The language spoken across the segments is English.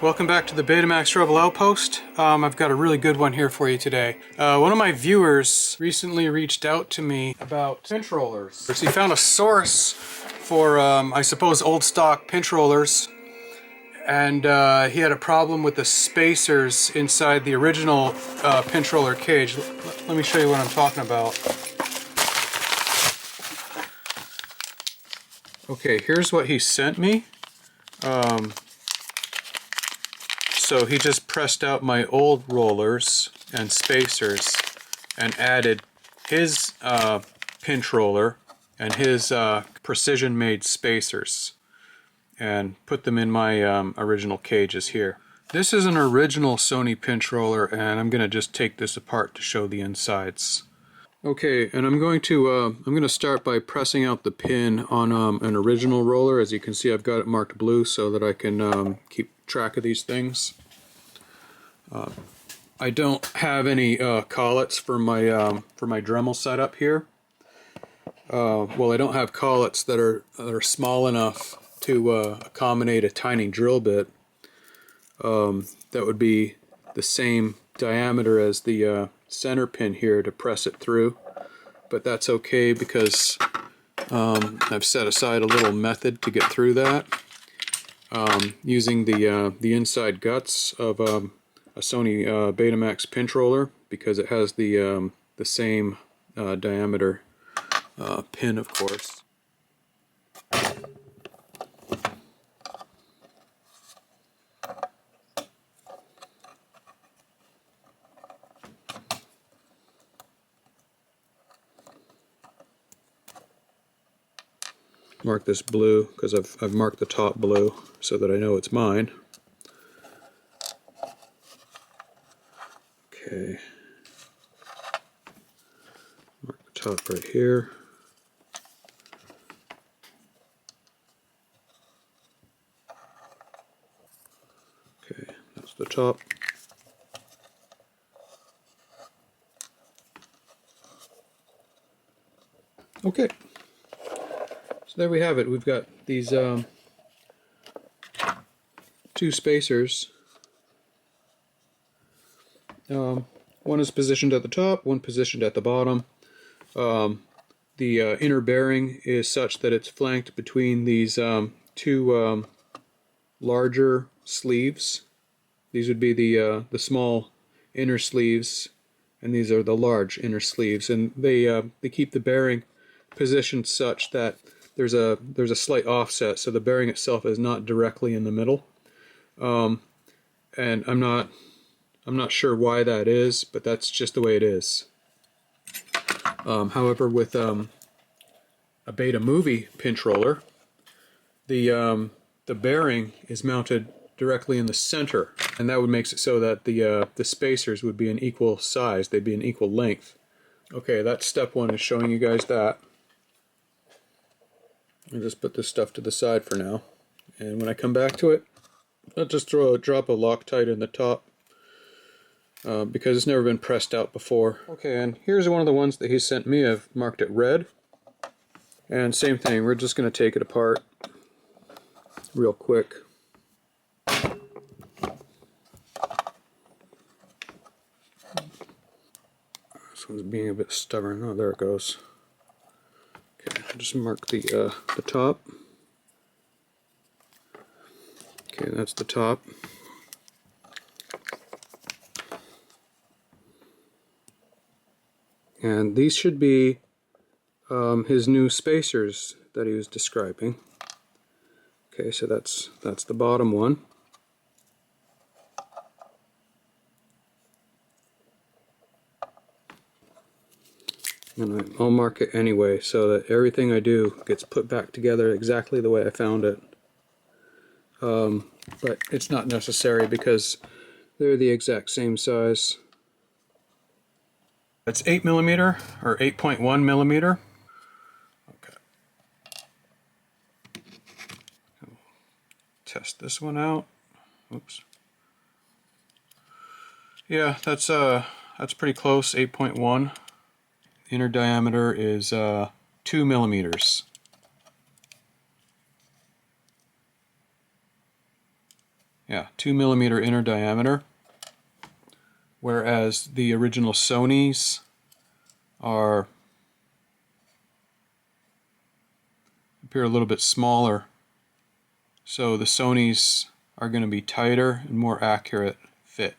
welcome back to the Betamax Rebel Outpost. I've got a really good one here for you today. One of my viewers recently reached out to me about pinch rollers. He found a source for, I suppose, old stock pinch rollers, and he had a problem with the spacers inside the original pinch roller cage. Let me show you what I'm talking about. Okay, here's what he sent me. So he just pressed out my old rollers and spacers and added his pinch roller and his precision-made spacers and put them in my original cages here. This is an original Sony pinch roller, and I'm going to just take this apart to show the insides. Okay, and I'm going to start by pressing out the pin on an original roller. As you can see, I've got it marked blue so that I can keep track of these things. I don't have any collets for my Dremel setup here. Well, I don't have collets that are small enough to accommodate a tiny drill bit that would be the same diameter as the center pin here to press it through, but that's okay because I've set aside a little method to get through that using the inside guts of a Sony Betamax pinch roller, because it has the same diameter pin, of course. Mark this blue because I've marked the top blue so that I know it's mine. Okay. Mark the top right here. Okay, that's the top. Okay. So there we have it. We've got these two spacers. One is positioned at the top, one positioned at the bottom. The inner bearing is such that it's flanked between these two larger sleeves. These would be the small inner sleeves, and these are the large inner sleeves. And they keep the bearing positioned such that there's a slight offset, so the bearing itself is not directly in the middle. And I'm not sure why that is, but that's just the way it is. However, with a Beta movie pinch roller, the bearing is mounted directly in the center, and that would make it so that the spacers would be an equal size. They'd be an equal length. Okay, that's step one, is showing you guys that. I'll just put this stuff to the side for now, and when I come back to it, I'll just drop a Loctite in the top because it's never been pressed out before. Okay, and here's one of the ones that he sent me. I've marked it red, and same thing, we're just going to take it apart real quick. This one's being a bit stubborn. Oh, there it goes. Okay, I'll just mark the top. Okay, that's the top. And these should be his new spacers that he was describing. Okay, so that's the bottom one. And I'll mark it anyway so that everything I do gets put back together exactly the way I found it. But it's not necessary because they're the exact same size. It's 8mm or 8.1mm. Okay. Test this one out. Oops. Yeah, that's pretty close. 8.1. Inner diameter is 2 millimeters. Yeah, 2mm inner diameter, whereas the original Sonys appear a little bit smaller. So the Sonys are going to be tighter and more accurate fit.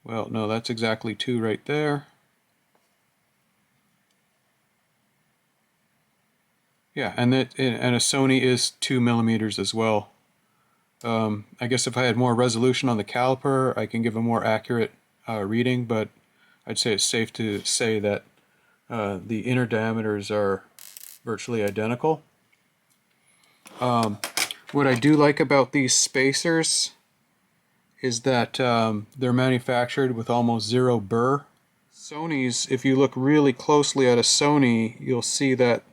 Well, no, that's exactly 2 right there. Yeah, and a Sony is 2mm as well. I guess if I had more resolution on the caliper, I can give a more accurate reading, but I'd say it's safe to say that the inner diameters are virtually identical. What I do like about these spacers is that they're manufactured with almost 0 burr. Sony's, if you look really closely at a Sony, you'll see that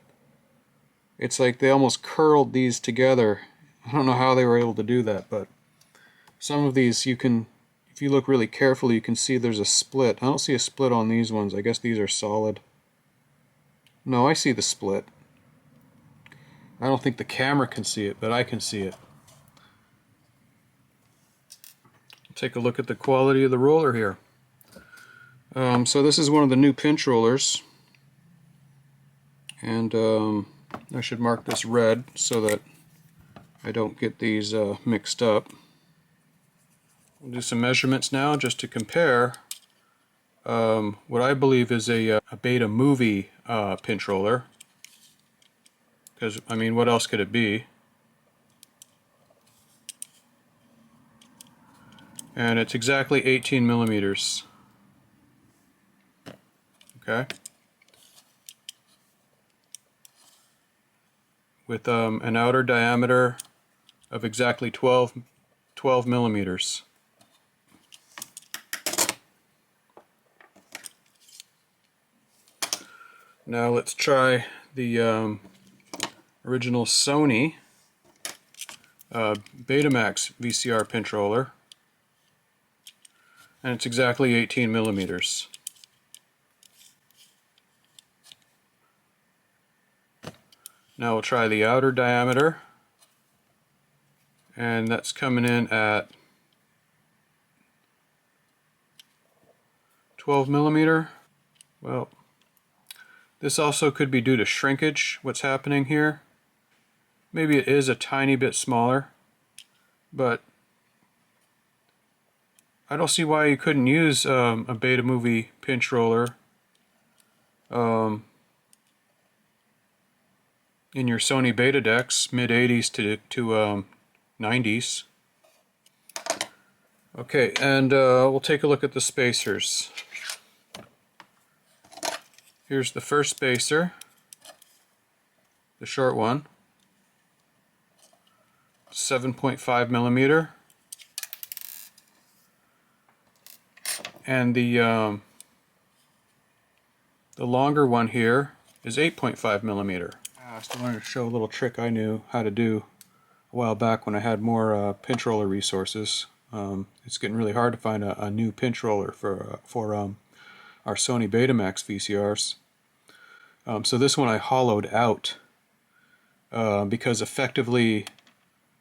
it's like they almost curled these together. I don't know how they were able to do that, but some of these you can, if you look really carefully, you can see there's a split. I don't see a split on these ones. I guess these are solid. No, I see the split. I don't think the camera can see it, but I can see it. Take a look at the quality of the roller here. So this is one of the new pinch rollers, and I should mark this red so that I don't get these mixed up. We'll do some measurements now just to compare what I believe is a Beta movie pinch roller, because I mean, what else could it be? And it's exactly 18mm. Okay. With an outer diameter of exactly 12 millimeters. Now let's try the original Sony Betamax VCR pinch roller, and it's exactly 18mm. Now we'll try the outer diameter, and that's coming in at 12mm. Well, this also could be due to shrinkage, what's happening here. Maybe it is a tiny bit smaller, but I don't see why you couldn't use a Beta movie pinch roller in your Sony Beta decks, mid-80s to 90s. Okay, and we'll take a look at the spacers. Here's the first spacer, the short one, 7.5mm, and the longer one here is 8.5mm. I still wanted to show a little trick I knew how to do a while back when I had more pinch roller resources. It's getting really hard to find a new pinch roller for our Sony Betamax VCRs. So this one I hollowed out because effectively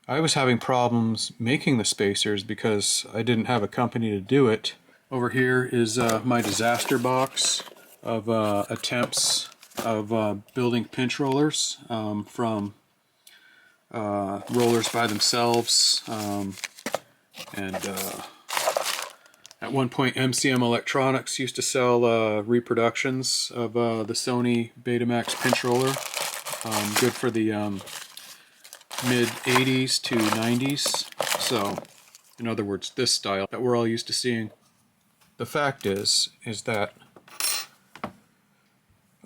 I was having problems making the spacers because I didn't have a company to do it. Over here is my disaster box of attempts of building pinch rollers from rollers by themselves, and at one point MCM Electronics used to sell reproductions of the Sony Betamax pinch roller, good for the mid 80s to 90s, so in other words this style that we're all used to seeing. The fact is that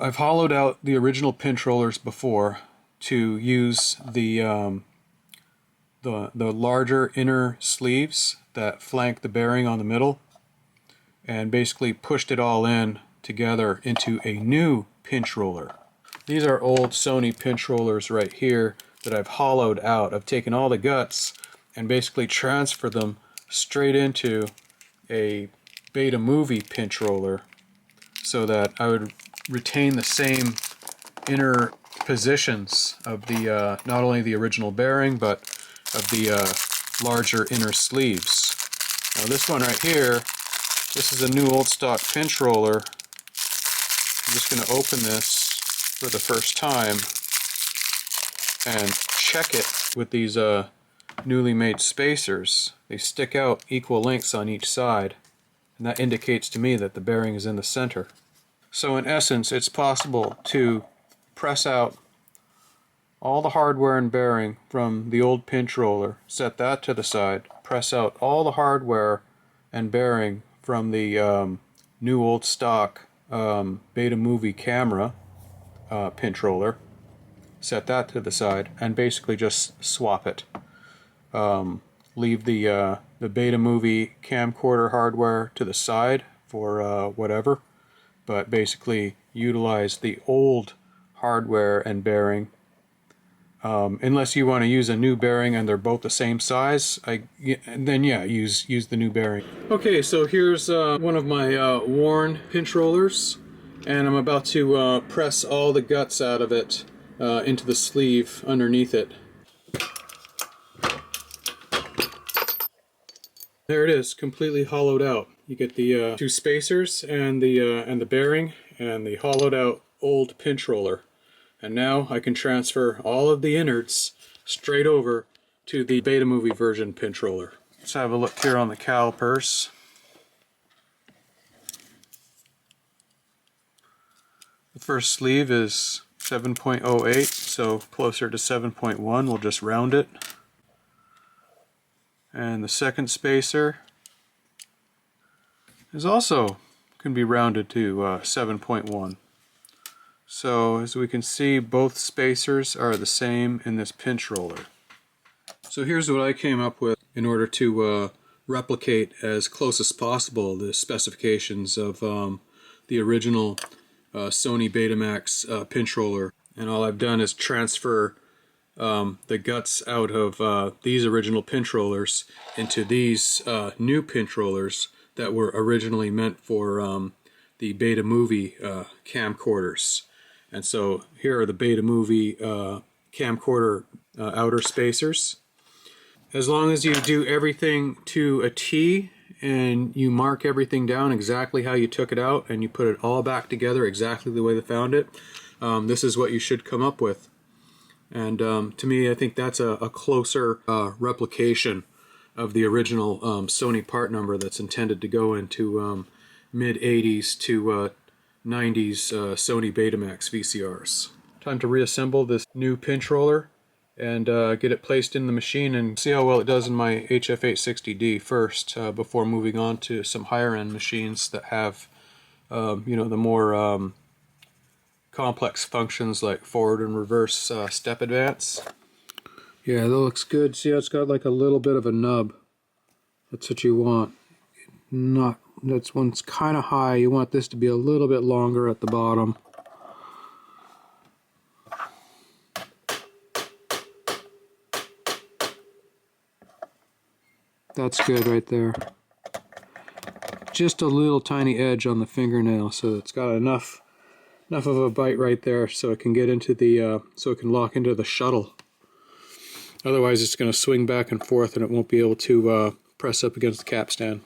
I've hollowed out the original pinch rollers before to use the larger inner sleeves that flank the bearing on the middle, and basically pushed it all in together into a new pinch roller. These are old Sony pinch rollers right here that I've hollowed out. I've taken all the guts and basically transferred them straight into a Beta movie pinch roller so that I would retain the same inner positions of the not only the original bearing but of the larger inner sleeves. Now this one right here, this is a new old stock pinch roller. I'm just going to open this for the first time and check it with these newly made spacers. They stick out equal lengths on each side, and that indicates to me that the bearing is in the center. So in essence, it's possible to press out all the hardware and bearing from the old pinch roller, set that to the side, press out all the hardware and bearing from the new old stock Beta movie camera pinch roller, set that to the side, and basically just swap it. Leave the Beta movie camcorder hardware to the side for whatever, but basically utilize the old hardware and bearing. Unless you want to use a new bearing and they're both the same size, then yeah, use the new bearing. Okay, so here's one of my worn pinch rollers, and I'm about to press all the guts out of it into the sleeve underneath it. There it is, completely hollowed out. You get the two spacers and the bearing and the hollowed out old pinch roller. And now I can transfer all of the innards straight over to the Beta movie version pinch roller. Let's have a look here on the calipers. The first sleeve is 7.08, so closer to 7.1. We'll just round it. And the second spacer is also can be rounded to 7.1. So as we can see, both spacers are the same in this pinch roller. So here's what I came up with in order to replicate as close as possible the specifications of the original Sony Betamax pinch roller. And all I've done is transfer the guts out of these original pinch rollers into these new pinch rollers that were originally meant for the Beta movie camcorders. And so here are the Beta movie camcorder outer spacers. As long as you do everything to a T and you mark everything down exactly how you took it out and you put it all back together exactly the way they found it, this is what you should come up with. And to me, I think that's a closer replication of the original Sony part number that's intended to go into mid-80s to 90s Sony Betamax VCRs. Time to reassemble this new pinch roller and get it placed in the machine and see how well it does in my HF860D first before moving on to some higher end machines that have you know, the more complex functions like forward and reverse step advance. Yeah, that looks good. See how it's got like a little bit of a nub. That's what you want. That's when it's kind of high. You want this to be a little bit longer at the bottom. That's good right there. Just a little tiny edge on the fingernail, so it's got enough of a bite right there so it can get into the so it can lock into the shuttle. Otherwise it's going to swing back and forth and it won't be able to press up against the capstan.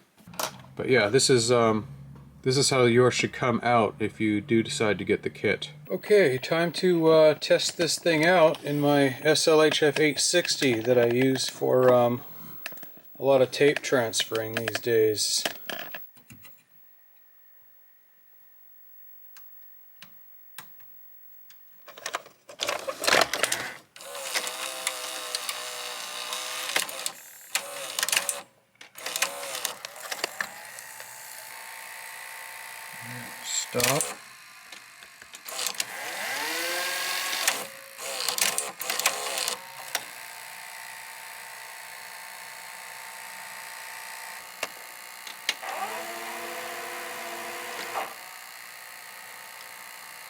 But yeah, this is how yours should come out if you do decide to get the kit. Okay, time to test this thing out in my SLHF 860 that I use for a lot of tape transferring these days. Stop.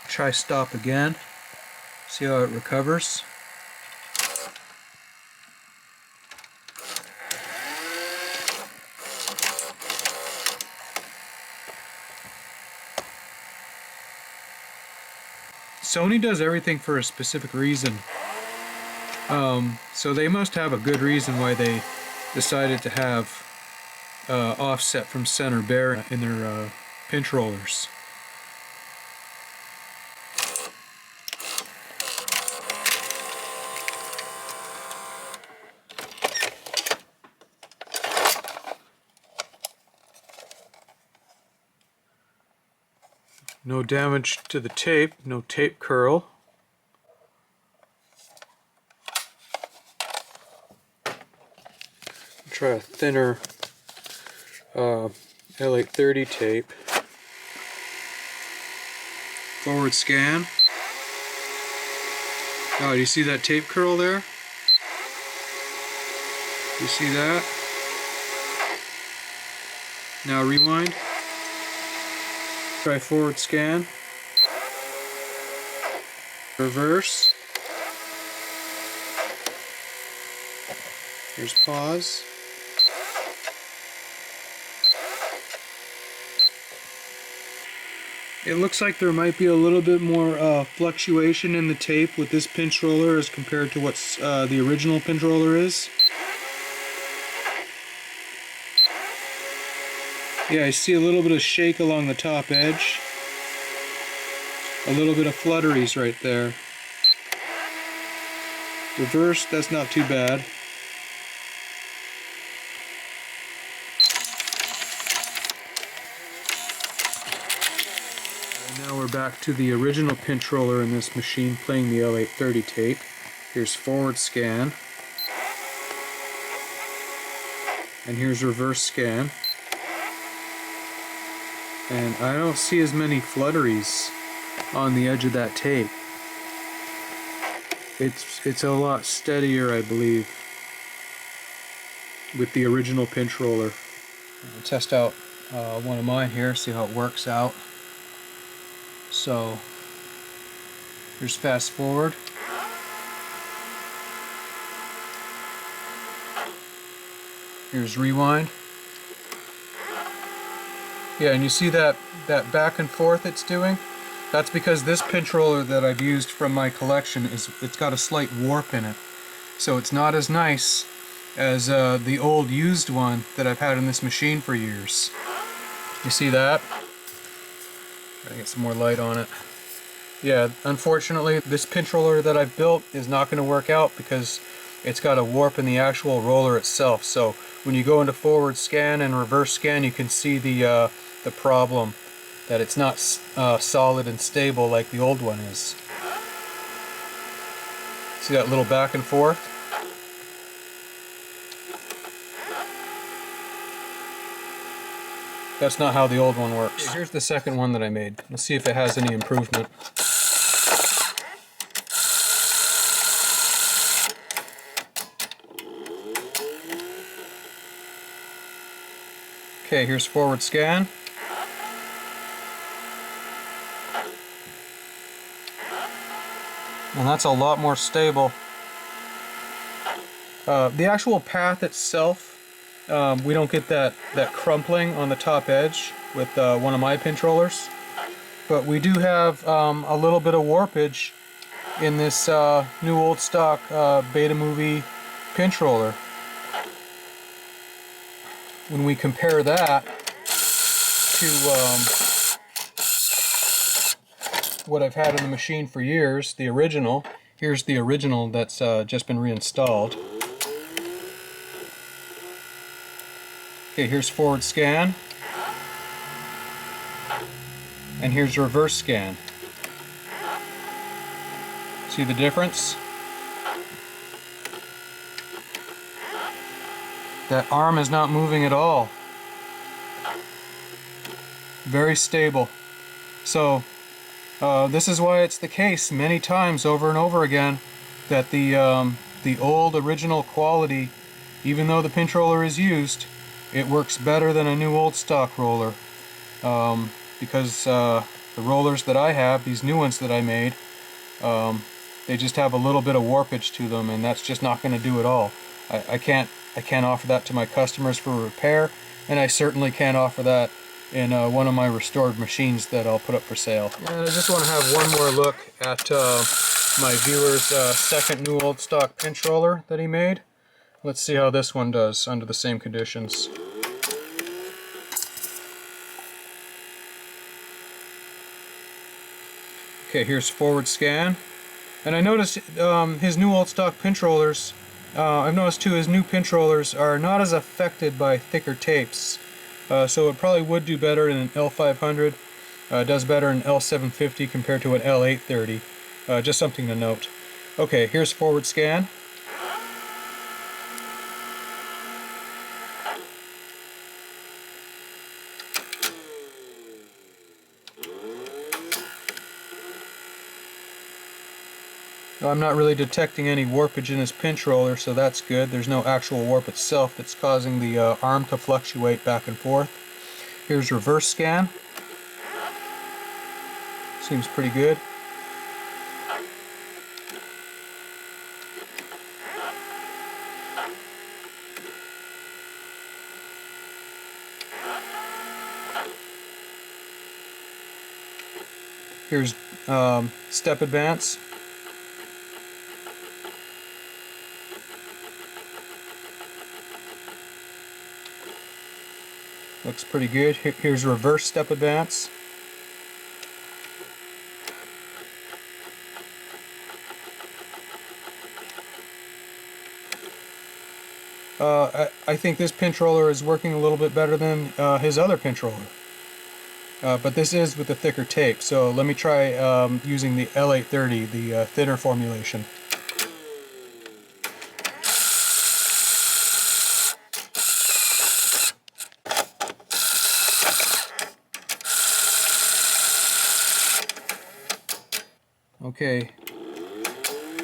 Try stop again. See how it recovers. Sony does everything for a specific reason. So they must have a good reason why they decided to have offset from center bearing in their pinch rollers. No damage to the tape, no tape curl. Try a thinner L830 tape. Forward scan. Oh, do you see that tape curl there? You see that? Now rewind. Try forward scan. Reverse. Here's pause. It looks like there might be a little bit more fluctuation in the tape with this pinch roller as compared to what the original pinch roller is. Yeah, I see a little bit of shake along the top edge. A little bit of flutteries right there. Reverse, that's not too bad. And now we're back to the original pinch roller in this machine playing the L830 tape. Here's forward scan. And here's reverse scan. And I don't see as many flutteries on the edge of that tape. It's a lot steadier, I believe, with the original pinch roller. I'll test out one of mine here, see how it works out. So here's fast forward. Here's rewind. Yeah, and you see that back and forth it's doing? That's because this pinch roller that I've used from my collection it's got a slight warp in it. So it's not as nice as the old used one that I've had in this machine for years. You see that? Gotta get some more light on it. Yeah, unfortunately this pinch roller that I've built is not going to work out because it's got a warp in the actual roller itself. So when you go into forward scan and reverse scan, you can see the problem, that it's not solid and stable like the old one is. See that little back and forth? That's not how the old one works. Here's the second one that I made. Let's see if it has any improvement. Okay, here's forward scan. And that's a lot more stable. The actual path itself, we don't get that crumpling on the top edge with one of my pinch rollers. But we do have a little bit of warpage in this new old stock Beta movie pinch roller. When we compare that to what I've had in the machine for years, the original. Here's the original that's just been reinstalled. Okay, here's forward scan. And here's reverse scan. See the difference? That arm is not moving at all. Very stable. So this is why it's the case many times over and over again that the old original quality, even though the pinch roller is used, it works better than a new old stock roller. Because the rollers that I have, these new ones that I made, they just have a little bit of warpage to them, and that's just not going to do it all. I can't offer that to my customers for repair, and I certainly can't offer that in one of my restored machines that I'll put up for sale. And I just want to have one more look at my viewer's second new old stock pinch roller that he made. Let's see how this one does under the same conditions. Okay, here's forward scan. And I noticed his new old stock pinch rollers, I've noticed too his new pinch rollers are not as affected by thicker tapes. So it probably would do better in an L500. Does better in L750 compared to an L830. Just something to note. Okay, here's forward scan. I'm not really detecting any warpage in his pinch roller, so that's good. There's no actual warp itself that's causing the arm to fluctuate back and forth. Here's reverse scan. Seems pretty good. Here's step advance. Looks pretty good. Here's reverse step advance. I think this pinch roller is working a little bit better than his other pinch roller. But this is with the thicker tape, so let me try using the L830, the thinner formulation. Okay,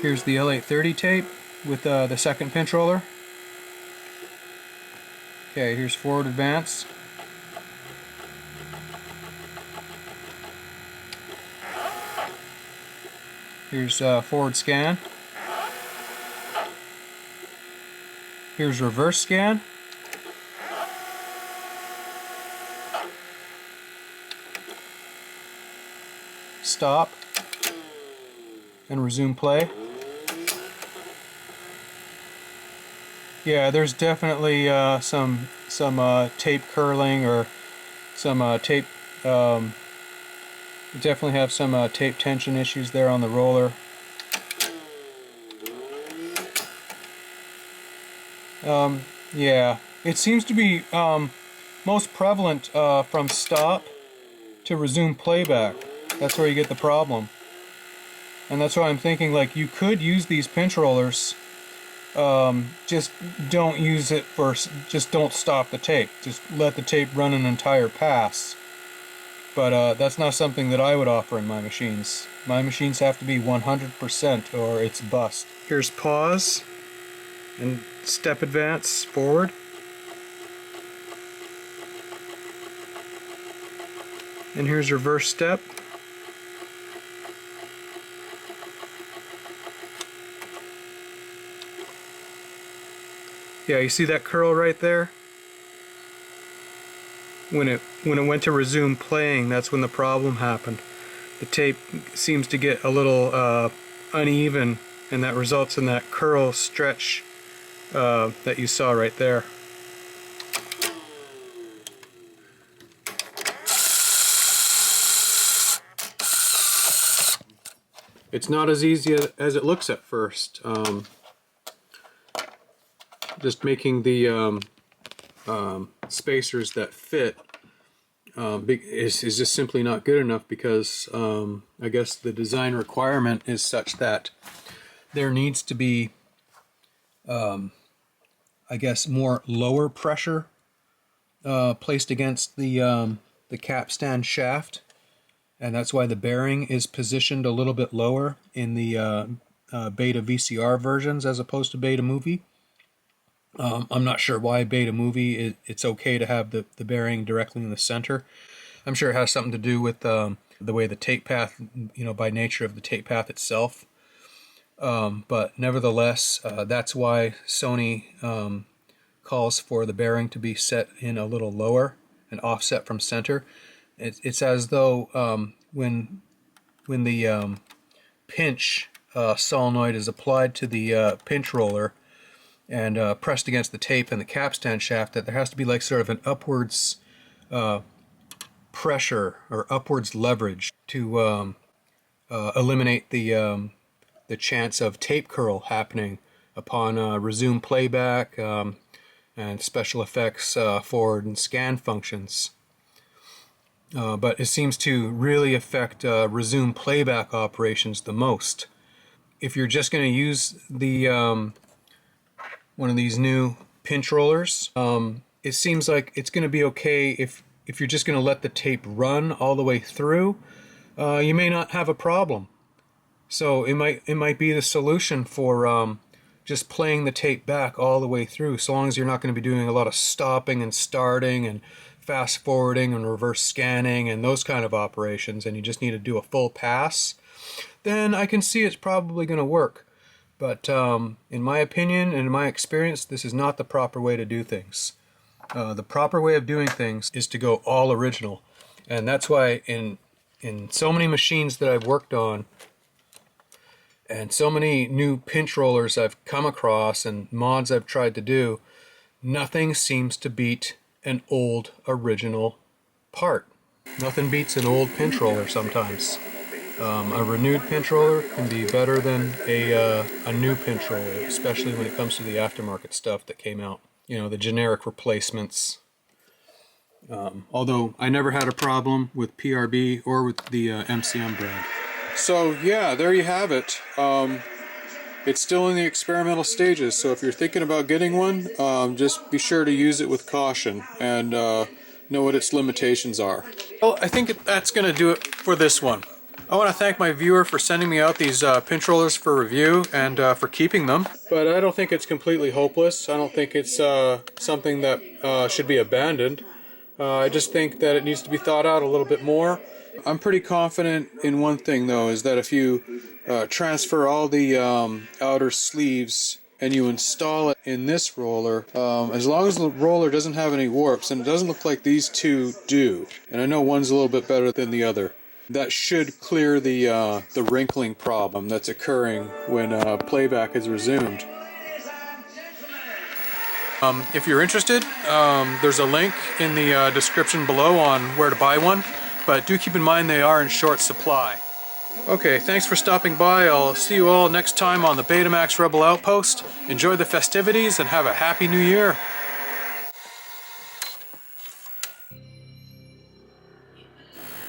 here's the L830 tape with the second pinch roller. Okay, here's forward advance. Here's forward scan. Here's reverse scan. Stop. And resume play. Yeah, there's definitely some tape curling or some tape. Definitely have some tape tension issues there on the roller. Yeah, it seems to be most prevalent from stop to resume playback. That's where you get the problem. And that's why I'm thinking, like, you could use these pinch rollers, just don't use it for, just don't stop the tape. Just let the tape run an entire pass. But that's not something that I would offer in my machines. My machines have to be 100% or it's bust. Here's pause and step advance forward. And here's reverse step. Yeah, you see that curl right there? When it went to resume playing, that's when the problem happened. The tape seems to get a little uneven, and that results in that curl stretch that you saw right there. It's not as easy as it looks at first. Just making the spacers that fit is just simply not good enough because I guess the design requirement is such that there needs to be I guess more lower pressure placed against the capstan shaft, and that's why the bearing is positioned a little bit lower in the Beta VCR versions as opposed to Beta Movie. I'm not sure why Beta Movie it's okay to have the bearing directly in the center. I'm sure it has something to do with the way the tape path, by nature of the tape path itself. But nevertheless, that's why Sony calls for the bearing to be set in a little lower and offset from center. It's as though when the pinch solenoid is applied to the pinch roller, and pressed against the tape and the capstan shaft, that there has to be like sort of an upwards pressure or upwards leverage to eliminate the chance of tape curl happening upon resume playback and special effects forward and scan functions. But it seems to really affect resume playback operations the most. If you're just going to use the one of these new pinch rollers, it seems like it's going to be okay if you're just going to let the tape run all the way through. You may not have a problem. So it might be the solution for just playing the tape back all the way through, so long as you're not going to be doing a lot of stopping and starting and fast forwarding and reverse scanning and those kind of operations, and you just need to do a full pass, then I can see it's probably going to work. But in my opinion and in my experience, this is not the proper way to do things. The proper way of doing things is to go all original. And that's why in so many machines that I've worked on, and so many new pinch rollers I've come across and mods I've tried to do, nothing seems to beat an old original part. Nothing beats an old pinch roller sometimes. A renewed pinch roller can be better than a new pinch roller, especially when it comes to the aftermarket stuff that came out. You know, the generic replacements. Although I never had a problem with PRB or with the MCM brand. So yeah, there you have it. It's still in the experimental stages, so if you're thinking about getting one, just be sure to use it with caution and know what its limitations are. Well, I think that's going to do it for this one. I want to thank my viewer for sending me out these pinch rollers for review and for keeping them. But I don't think it's completely hopeless. I don't think it's something that should be abandoned. I just think that it needs to be thought out a little bit more. I'm pretty confident in one thing, though, is that if you transfer all the outer sleeves and you install it in this roller, as long as the roller doesn't have any warps, and it doesn't look like these two do, and I know one's a little bit better than the other, that should clear the wrinkling problem that's occurring when playback is resumed. If you're interested, there's a link in the description below on where to buy one, but do keep in mind they are in short supply. Okay, thanks for stopping by. I'll see you all next time on the Betamax Rebel Outpost. Enjoy the festivities and have a happy new year.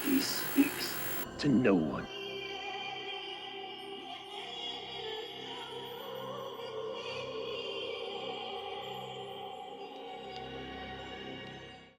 He speaks to no one.